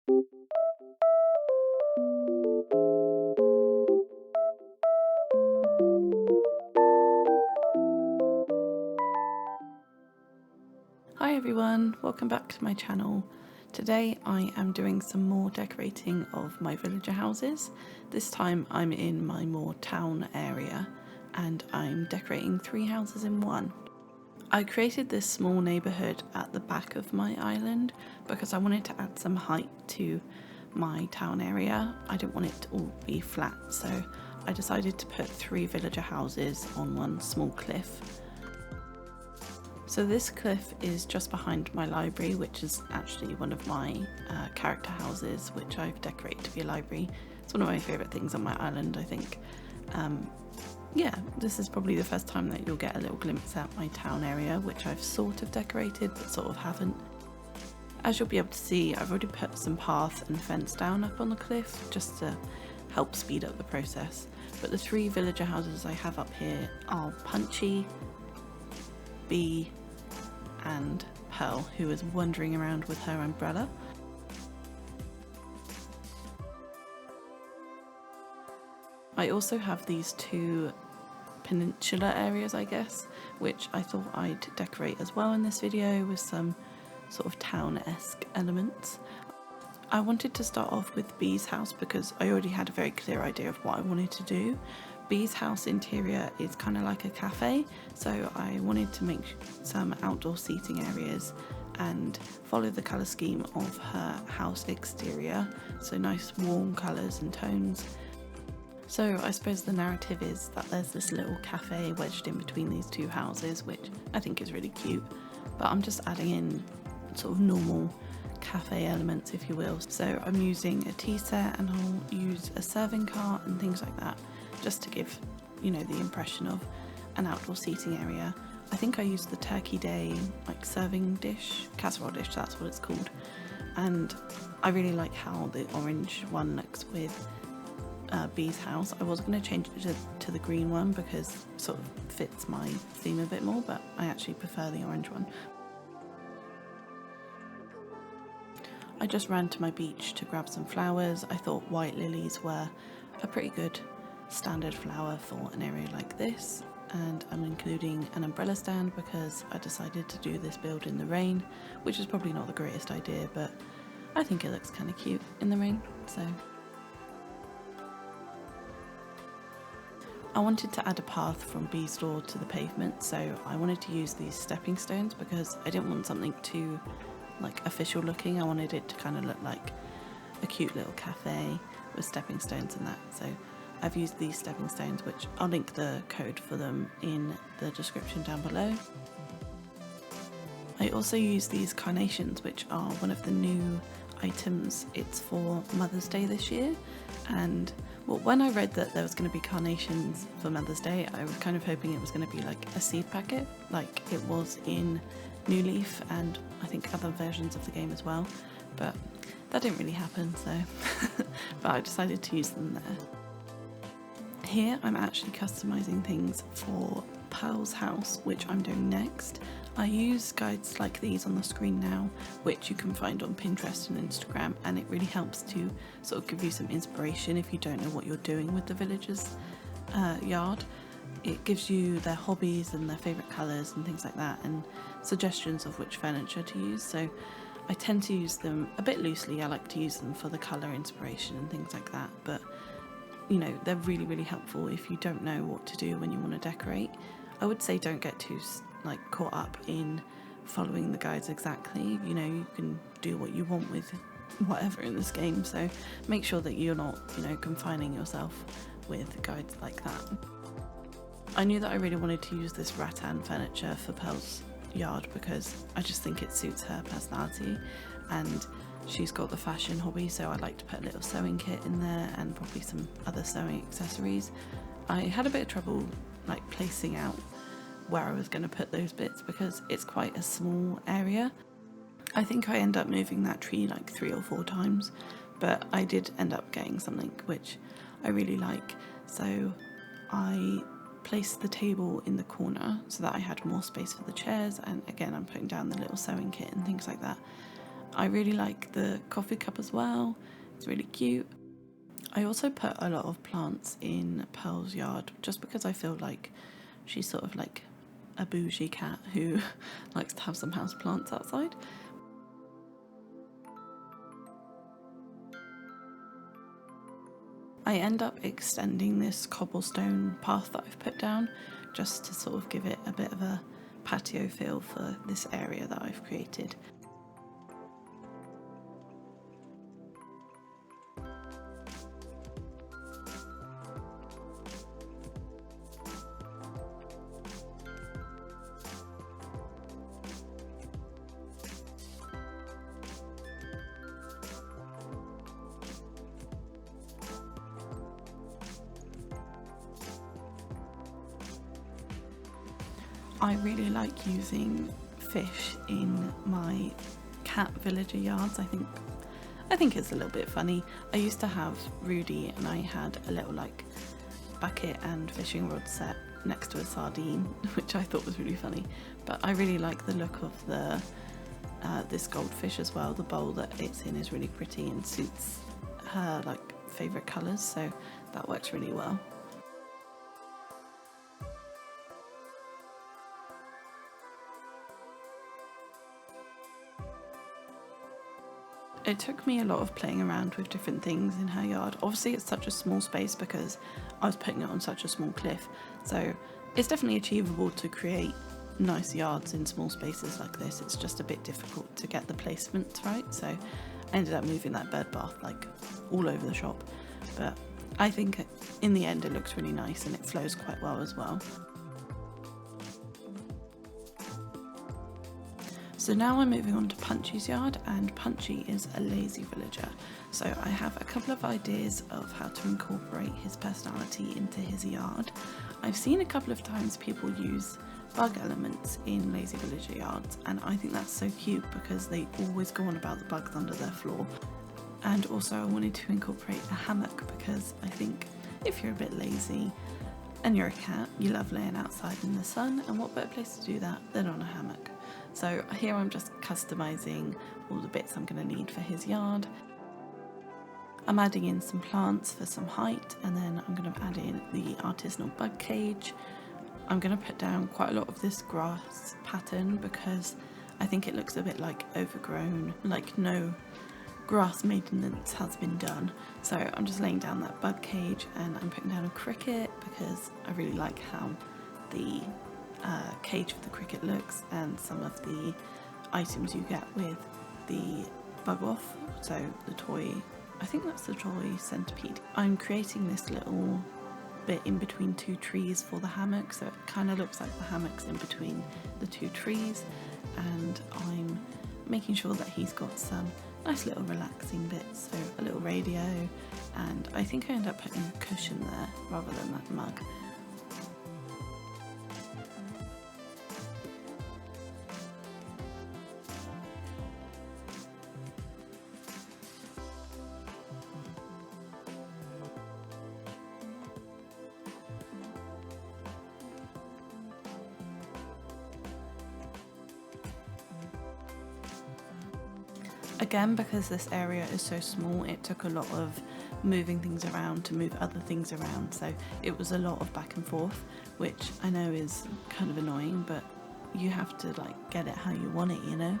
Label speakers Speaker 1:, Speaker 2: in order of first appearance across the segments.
Speaker 1: Hi everyone, welcome back to my channel. Today I am doing some more decorating of my villager houses. This time I'm in my more town area and I'm decorating 3 houses in one. I created this small neighbourhood at the back of my island because I wanted to add some height to my town area. I didn't want it to all be flat, so I decided to put 3 villager houses on one small cliff. So this cliff is just behind my library, which is actually one of my character houses, which I've decorated to be a library. It's one of my favourite things on my island, I think. Yeah, this is probably the first time that you'll get a little glimpse at my town area, which I've sort of decorated but sort of haven't. As you'll be able to see, I've already put some path and fence down up on the cliff just to help speed up the process. But the 3 villager houses I have up here are Punchy, Bee and Pearl, who is wandering around with her umbrella. I also have these 2 peninsula areas, I guess, which I thought I'd decorate as well in this video with some sort of town-esque elements. I wanted to start off with Bee's house because I already had a very clear idea of what I wanted to do. Bee's house interior is kind of like a cafe, so I wanted to make some outdoor seating areas and follow the colour scheme of her house exterior, so nice warm colours and tones. So I suppose the narrative is that there's this little cafe wedged in between these 2 houses, which I think is really cute, but I'm just adding in sort of normal cafe elements, if you will. So I'm using a tea set and I'll use a serving cart and things like that, just to give, you know, the impression of an outdoor seating area. I think I used the Turkey Day like serving dish, casserole dish, that's what it's called, and I really like how the orange one looks with Bee's house. I was going to change it to the green one because it sort of fits my theme a bit more, but I actually prefer the orange one. I just ran to my beach to grab some flowers. I thought white lilies were a pretty good standard flower for an area like this, and I'm including an umbrella stand because I decided to do this build in the rain, which is probably not the greatest idea, but I think it looks kind of cute in the rain. So I wanted to add a path from Bee's door to the pavement, so I wanted to use these stepping stones because I didn't want something too like official looking. I wanted it to kind of look like a cute little cafe with stepping stones and that. So I've used these stepping stones, which I'll link the code for them in the description down below. I also use these carnations, which are one of the new items. It's for Mother's Day this year, and well, when I read that there was going to be carnations for Mother's Day, I was kind of hoping it was going to be like a seed packet, like it was in New Leaf and I think other versions of the game as well, but that didn't really happen, so but I decided to use them there. Here I'm actually customizing things for Paws house, which I'm doing next. I use guides like these on the screen now, which you can find on Pinterest and Instagram, and it really helps to sort of give you some inspiration if you don't know what you're doing with the villagers' yard. It gives you their hobbies and their favourite colours and things like that, and suggestions of which furniture to use. So I tend to use them a bit loosely. I like to use them for the colour inspiration and things like that, but you know, they're really, really helpful if you don't know what to do when you want to decorate. I would say don't get too like caught up in following the guides exactly. You know, you can do what you want with whatever in this game, so make sure that you're not, you know, confining yourself with guides like that. I knew that I really wanted to use this rattan furniture for Pearl's yard because I just think it suits her personality, and she's got the fashion hobby, so I like to put a little sewing kit in there and probably some other sewing accessories. I had a bit of trouble like placing out where I was going to put those bits because it's quite a small area. I think I end up moving that tree like 3 or 4 times, but I did end up getting something which I really like. So I placed the table in the corner so that I had more space for the chairs, and again I'm putting down the little sewing kit and things like that. I really like the coffee cup as well. It's really cute. I also put a lot of plants in Pearl's yard just because I feel like she's sort of like a bougie cat who likes to have some house plants outside. I end up extending this cobblestone path that I've put down just to sort of give it a bit of a patio feel for this area that I've created. I really like using fish in my cat villager yards. I think it's a little bit funny. I used to have Rudy and I had a little like bucket and fishing rod set next to a sardine, which I thought was really funny. But I really like the look of the this goldfish as well. The bowl that it's in is really pretty and suits her like favourite colours, so that works really well. It took me a lot of playing around with different things in her yard. Obviously it's such a small space because I was putting it on such a small cliff, so it's definitely achievable to create nice yards in small spaces like this. It's just a bit difficult to get the placements right, so I ended up moving that bird bath like all over the shop, but I think in the end it looks really nice and it flows quite well as well. So now I'm moving on to Punchy's yard, and Punchy is a lazy villager. So I have a couple of ideas of how to incorporate his personality into his yard. I've seen a couple of times people use bug elements in lazy villager yards, and I think that's so cute because they always go on about the bugs under their floor. And also I wanted to incorporate a hammock because I think if you're a bit lazy and you're a cat, you love laying outside in the sun, and what better place to do that than on a hammock. So here I'm just customising all the bits I'm going to need for his yard. I'm adding in some plants for some height, and then I'm going to add in the artisanal bug cage. I'm going to put down quite a lot of this grass pattern because I think it looks a bit like overgrown, like no grass maintenance has been done. So I'm just laying down that bug cage, and I'm putting down a cricket because I really like how the cage of the cricket looks and some of the items you get with the bug off. So the toy, I think that's the toy centipede. I'm creating this little bit in between two trees for the hammock, so it kind of looks like the hammock's in between the two trees, and I'm making sure that he's got some nice little relaxing bits, so a little radio, and I think I end up putting a cushion there rather than that mug. Again, because this area is so small, it took a lot of moving things around to move other things around, so it was a lot of back and forth, which I know is kind of annoying, but you have to like get it how you want it, you know?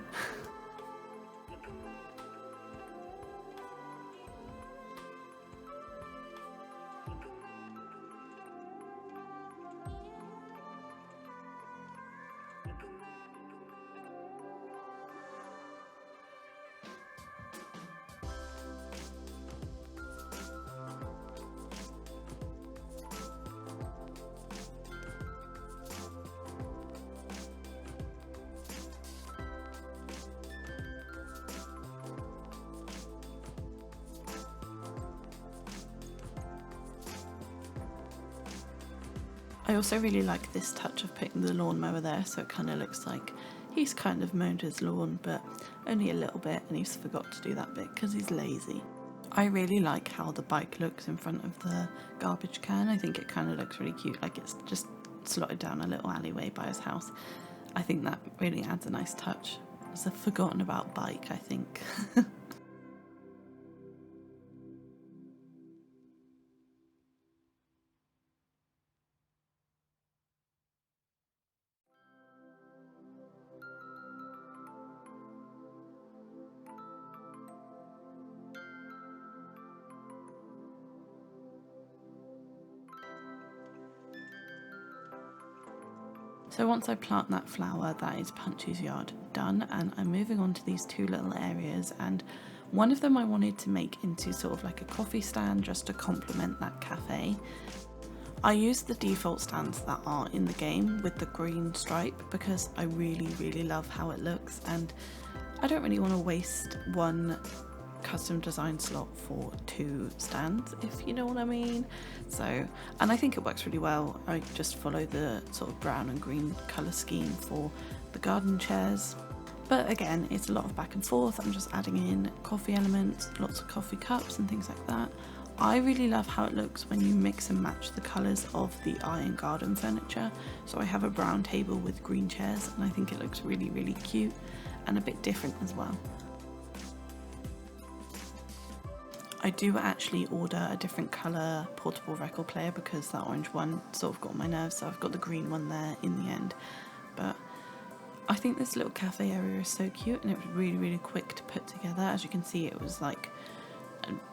Speaker 1: I also really like this touch of putting the lawnmower there, so it kind of looks like he's kind of mowed his lawn, but only a little bit, and he's forgot to do that bit because he's lazy. I really like how the bike looks in front of the garbage can. I think it kind of looks really cute, like it's just slotted down a little alleyway by his house. I think that really adds a nice touch. was a forgotten about bike, I think. So once I plant that flower, that is Punchy's yard done, and I'm moving on to these two little areas, and one of them I wanted to make into sort of like a coffee stand just to complement that cafe. I used the default stands that are in the game with the green stripe because I really love how it looks, and I don't really want to waste one custom design slot for two stands, if you know what I mean. So, and I think it works really well. I just follow the sort of brown and green colour scheme for the garden chairs. But again, it's a lot of back and forth. I'm just adding in coffee elements, lots of coffee cups and things like that. I really love how it looks when you mix and match the colours of the iron garden furniture. So I have a brown table with green chairs, and I think it looks really cute and a bit different as well. I do actually order a different colour portable record player because that orange one sort of got on my nerves, so I've got the green one there in the end. But I think this little cafe area is so cute, and it was really quick to put together. As you can see, it was like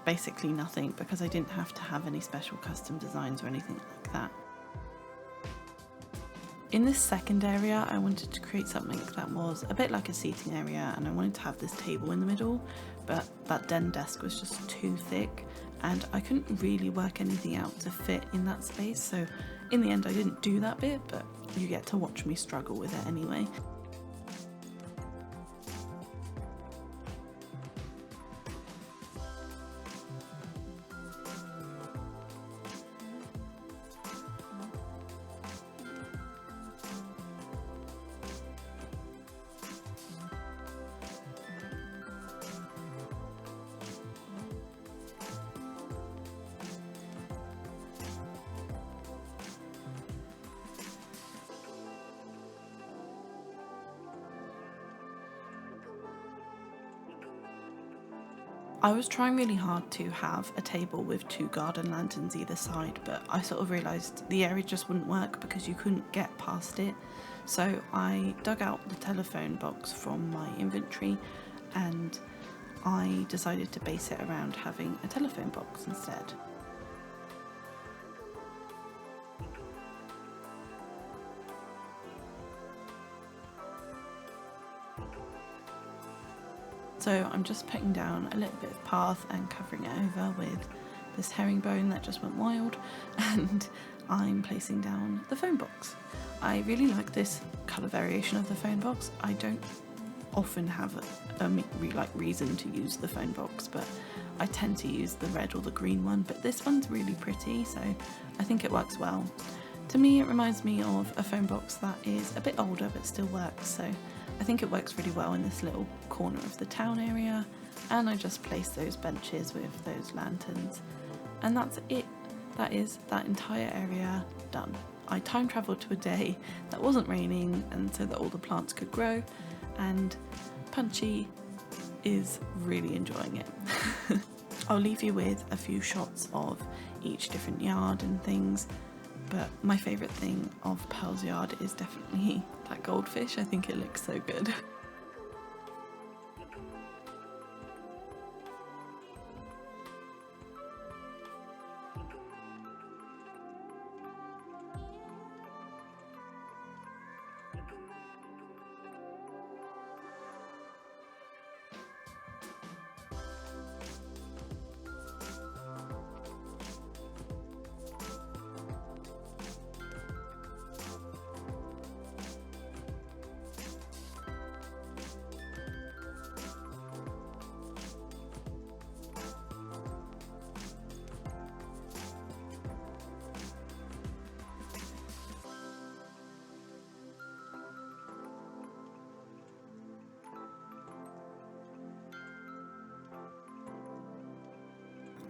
Speaker 1: basically nothing because I didn't have to have any special custom designs or anything like that. In this second area, I wanted to create something that was a bit like a seating area, and I wanted to have this table in the middle, but that den desk was just too thick and I couldn't really work anything out to fit in that space. So in the end I didn't do that bit, but you get to watch me struggle with it anyway. I was trying really hard to have a table with two garden lanterns either side, but I sort of realised the area just wouldn't work because you couldn't get past it. So I dug out the telephone box from my inventory and I decided to base it around having a telephone box instead. So I'm just putting down a little bit of path and covering it over with this herringbone that just went wild, and I'm placing down the phone box. I really like this colour variation of the phone box. I don't often have a reason to use the phone box, but I tend to use the red or the green one, but this one's really pretty, so I think it works well. To me, it reminds me of a phone box that is a bit older but still works, so I think it works really well in this little corner of the town area. And I just placed those benches with those lanterns, and that's it. That is that entire area done. I time travelled to a day that wasn't raining and so that all the plants could grow, and Punchy is really enjoying it. I'll leave you with a few shots of each different yard and things, but my favourite thing of Pearl's yard is definitely that goldfish. I think it looks so good.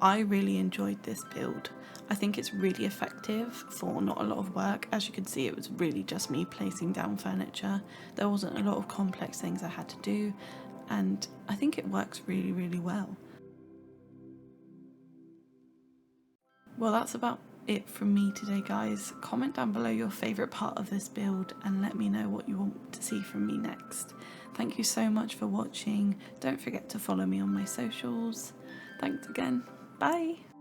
Speaker 1: I really enjoyed this build. I think it's really effective for not a lot of work. As you can see, it was really just me placing down furniture. There wasn't a lot of complex things I had to do, and I think it works really, really well. Well, that's about it from me today, guys. Comment down below your favourite part of this build and let me know what you want to see from me next. Thank you so much for watching. Don't forget to follow me on my socials. Thanks again. Bye.